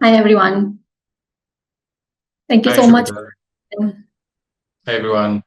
Hi, everyone. Thank you Hi, so much. Shubhita. Hi, everyone.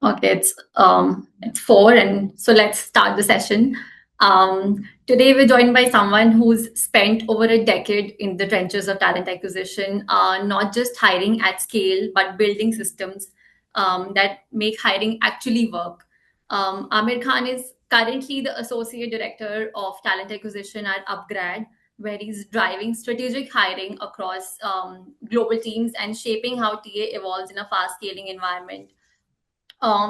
Okay, it's 4, and so let's start the session. Today we're joined by someone who's spent over a decade in the trenches of talent acquisition, not just hiring at scale, but building systems that make hiring actually work. Amir Khan is currently the associate director of talent acquisition at upGrad, where he's driving strategic hiring across global teams and shaping how TA evolves in a fast scaling environment.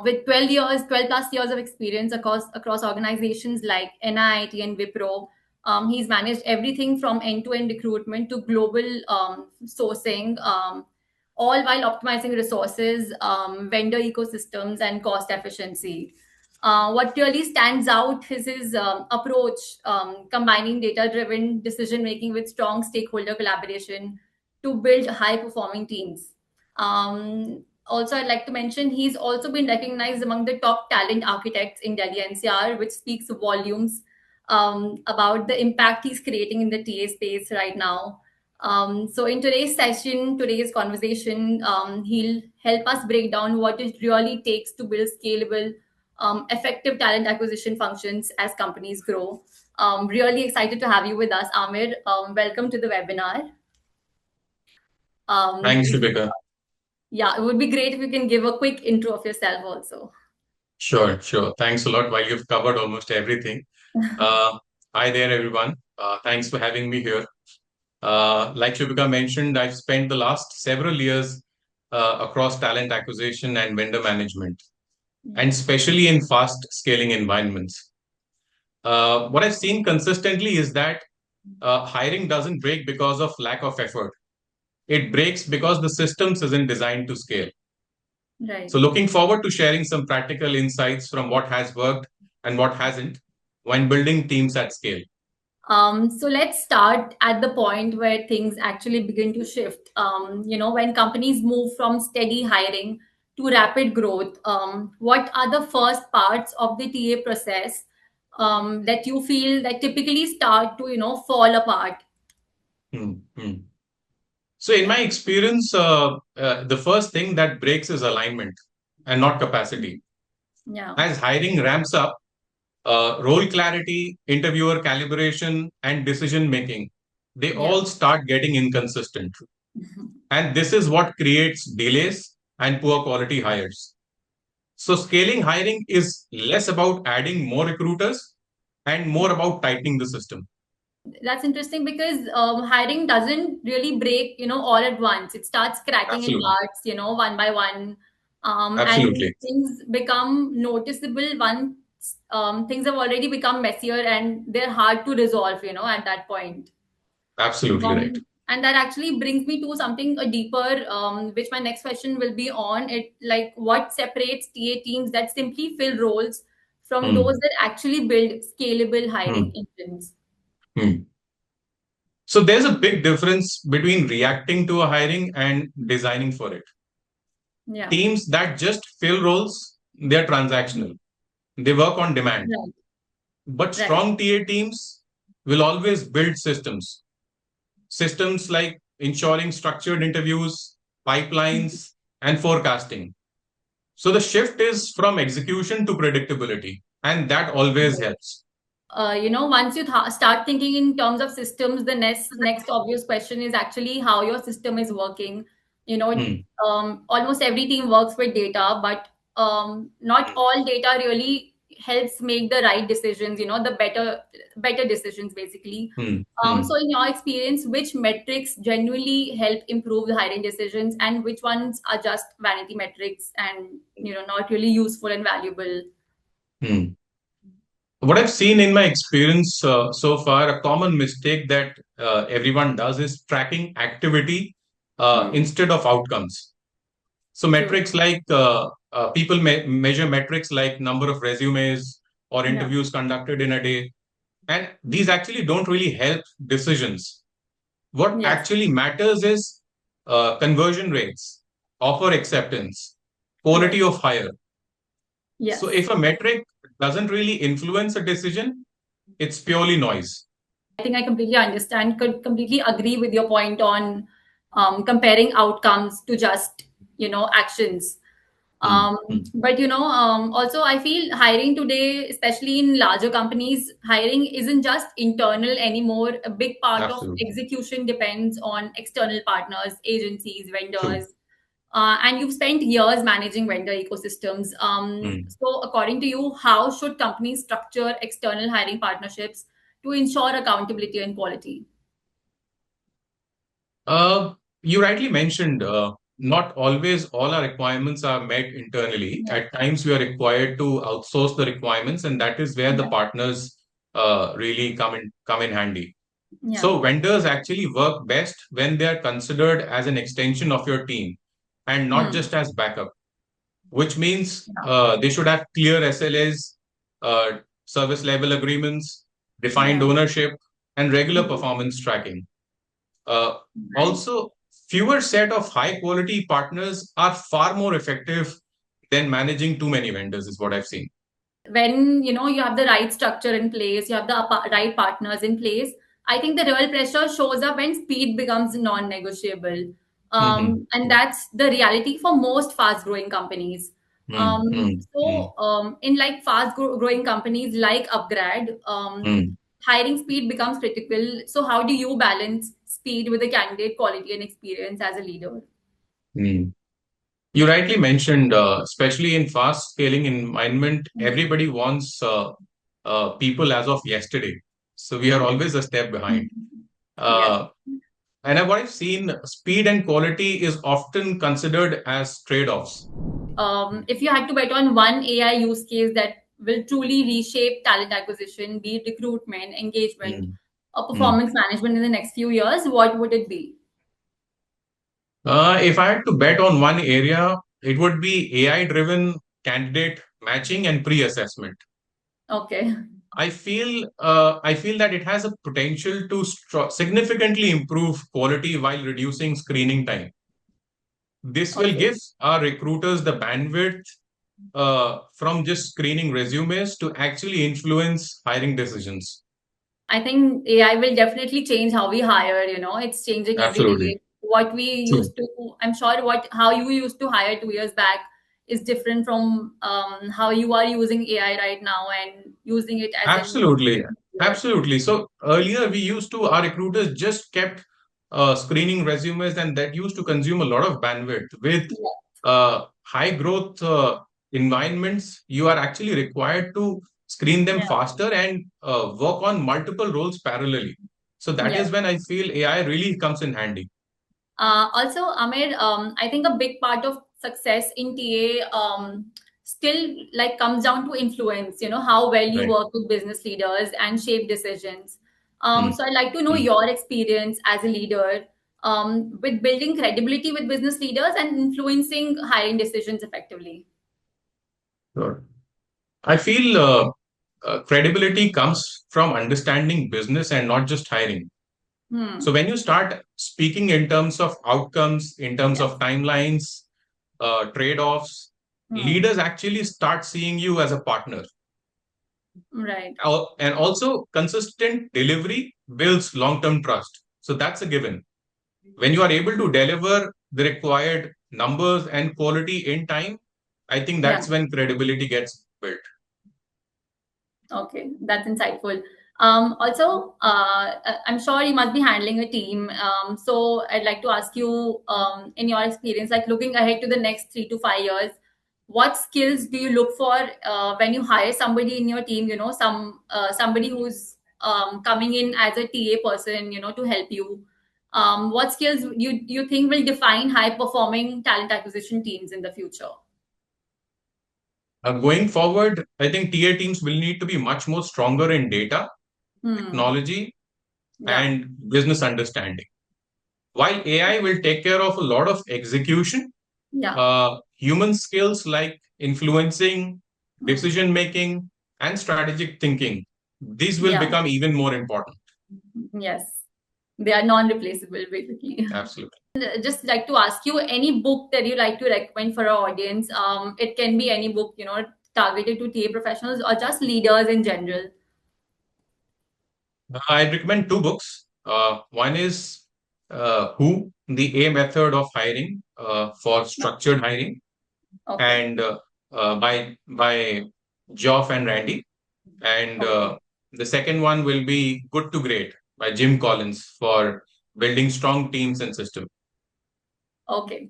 With 12 plus years of experience across organizations like NIIT and Wipro. He's managed everything from end to end recruitment to global sourcing, all while optimizing resources, vendor ecosystems, and cost efficiency. What really stands out is his approach, combining data driven decision making with strong stakeholder collaboration to build high performing teams. Also, I'd like to mention he's also been recognized among the top talent architects in Delhi NCR, which speaks volumes about the impact he's creating in the TA space right now. So, in today's conversation, he'll help us break down what it really takes to build scalable, effective talent acquisition functions as companies grow. Really excited to have you with us, Amir. Welcome to the webinar. Thanks, If Shubhita. Yeah, it would be great if you can give a quick intro of yourself also. Sure. Thanks a lot. While you've covered almost everything. Uh, Hi there, everyone. Thanks for having me here. Like Shubhika mentioned, I've spent the last several years across talent acquisition and vendor management, and Yeah, especially in fast scaling environments. What I've seen consistently is that hiring doesn't break because of lack of effort. It breaks because the systems isn't designed to scale. right. So, looking forward to sharing some practical insights from what has worked and what hasn't when building teams at scale. So let's start at the point where things actually begin to shift. When companies move from steady hiring to rapid growth, what are the first parts of the TA process that you feel that typically start to, fall apart? Hmm, hmm. So, in my experience, the first thing that breaks is alignment and not capacity. Yeah, As hiring ramps up, role clarity, interviewer calibration, and decision making, they yeah. all start getting inconsistent. And this is what creates delays and poor quality hires. So, scaling hiring is less about adding more recruiters and more about tightening the system. That's interesting because hiring doesn't really break, all at once. It starts cracking in Absolutely. parts, one by one. And Absolutely. things become noticeable once things have already become messier and they're hard to resolve, at that point. Absolutely right. And that actually brings me to something deeper, which my next question will be on it. Like, what separates TA teams that simply fill roles from those Hmm. that actually build scalable hiring Hmm. engines? Hmm. So there's a big difference between reacting to a hiring and designing for it. Yeah. Teams that just fill roles, they're transactional. They work on demand. Right. But Right. strong TA teams will always build systems. Systems like ensuring structured interviews, pipelines, and forecasting. So the shift is from execution to predictability, and that always helps. Once you start thinking in terms of systems, the next obvious question is actually how your system is working. You know, Hmm. almost every team works with data, but not all data really helps make the right decisions. The better decisions basically. Hmm. Hmm. So, in your experience, which metrics genuinely help improve the hiring decisions, and which ones are just vanity metrics and not really useful and valuable? Hmm. What I've seen in my experience so far, a common mistake that everyone does is tracking activity Hmm. instead of outcomes. So True. metrics like people measure metrics like number of resumes or Yeah. interviews conducted in a day, and these actually don't really help decisions. What Yes. actually matters is conversion rates, offer acceptance, quality Right. of hire. So Yes. if a metric doesn't really influence a decision. It's purely noise. I think I completely understand, could completely agree with your point on comparing outcomes to just, actions. Hmm, Um, hmm. but also I feel hiring today, especially in larger companies, hiring isn't just internal anymore. A big part of Absolutely. execution depends on external partners, agencies, True. vendors. And you've spent years managing vendor ecosystems. Hmm. So, according to you, how should companies structure external hiring partnerships to ensure accountability and quality? Uh, you rightly mentioned not always all our requirements are met internally. Yeah, At times, we are required to outsource the requirements, and that is where the yeah, partners really come in handy. yeah, So vendors actually work best when they are considered as an extension of your team and not hmm, just as backup, which means yeah, they should have clear SLAs, service level agreements, defined yeah. ownership, and regular Hmm. performance tracking. Uh, Right. Also, fewer set of high quality partners are far more effective than managing too many vendors, is what I've seen. When you have the right structure in place, you have the right partners in place, I think the real pressure shows up when speed becomes non-negotiable. Hmm. And that's the reality for most fast growing companies. Hmm. Hmm. Hmm. In like growing companies like upgrad, Hmm. hiring speed becomes critical. So how do you balance speed with the candidate quality and experience as a leader? Hmm. You rightly mentioned, especially in fast scaling environment, Hmm. everybody wants people as of yesterday. So we are always a step behind. Yes. Uh, and what I've seen, speed and quality is often considered as trade-offs. If you had to bet on one AI use case that will truly reshape talent acquisition, be it recruitment, engagement, Mm, or mm. performance management in the next few years, what would it be? If I had to bet on one area, it would be AI-driven candidate matching and pre-assessment. Okay. I feel that it has a potential to significantly improve quality while reducing screening time. This will Okay. give our recruiters the bandwidth from just screening resumes to actually influence hiring decisions. I think AI will definitely change how we hire, it's changing every Absolutely. day. What we True. used to, I'm sure how you used to hire 2 years back is different from how you are using AI right now and using it as an Absolutely. year. Absolutely. So earlier our recruiters just kept screening resumes, and that used to consume a lot of bandwidth. With high growth environments, you are actually required to screen them Yeah. faster and work on multiple roles parallelly. So that Yeah. is when I feel AI really comes in handy. Also, Amir, I think a big part of success in TA still like comes down to influence. How well you Right. work with business leaders and shape decisions. Hmm. So I'd like to know Hmm. your experience as a leader with building credibility with business leaders and influencing hiring decisions effectively. Sure. I feel credibility comes from understanding business and not just hiring. So Hmm. when you start speaking in terms of outcomes, in terms Yes. of timelines, trade-offs, Hmm. leaders actually start seeing you as a partner. Right. And also, consistent delivery builds long-term trust. So that's a given. When you are able to deliver the required numbers and quality in time, I think Yeah. that's when credibility gets built. Okay, that's insightful. Also, I'm sure you must be handling a team. So I'd like to ask you, in your experience, like looking ahead to the next 3 to 5 years, what skills do you look for when you hire somebody in your team? Somebody who's coming in as a TA person, to help you. What skills you think will define high performing talent acquisition teams in the future? Going forward, I think TA teams will need to be much more stronger in data, Hmm. technology, Yeah. and business understanding. While AI will take care of a lot of execution, Yeah. human skills like influencing, Hmm. decision making, and strategic thinking, these will Yeah. become even more important. Yes, they are non-replaceable, basically. Absolutely. Just like to ask you, any book that you like to recommend for our audience? It can be any book, targeted to TA professionals or just leaders in general? I'd recommend two books. One is Who, the A Method of Hiring for Structured Hiring, Okay. and by Geoff and Randy. And Okay. the second one will be Good to Great by Jim Collins for building strong teams and systems. Okay.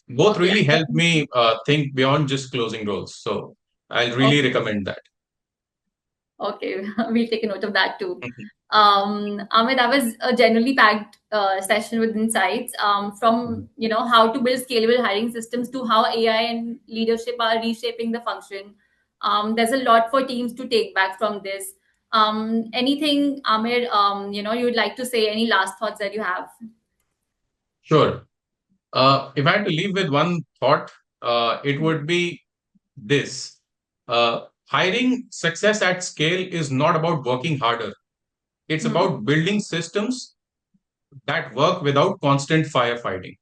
Both Okay. really helped me think beyond just closing roles. So I'll really Okay. recommend that. Okay, we'll take a note of that too. Amit, that was a generally packed session with insights from how to build scalable hiring systems to how AI and leadership are reshaping the function. There's a lot for teams to take back from this. Anything, Amir, you would like to say? Any last thoughts that you have? Sure. If I had to leave with one thought, it would be this. Hiring success at scale is not about working harder. It's Hmm. about building systems that work without constant firefighting.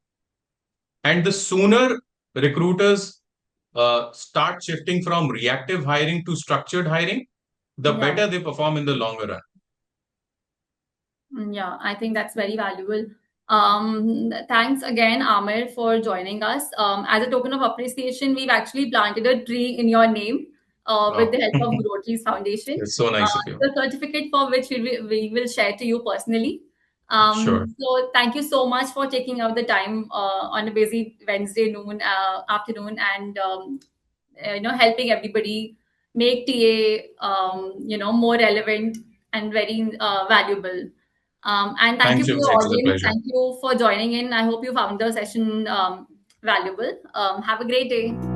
And the sooner recruiters start shifting from reactive hiring to structured hiring, the Yeah. better they perform in the longer run. Yeah, I think that's very valuable. Thanks again, Amir, for joining us. As a token of appreciation, we've actually planted a tree in your name with Wow. the help of Groceries Foundation. It's so nice of you. The certificate for which we will share to you personally. Sure. So thank you so much for taking out the time on a busy Wednesday afternoon and helping everybody make TA more relevant and very valuable. And thank you Thank for you. your It was a audience. pleasure. Thank you for joining in. I hope you found the session valuable. Have a great day.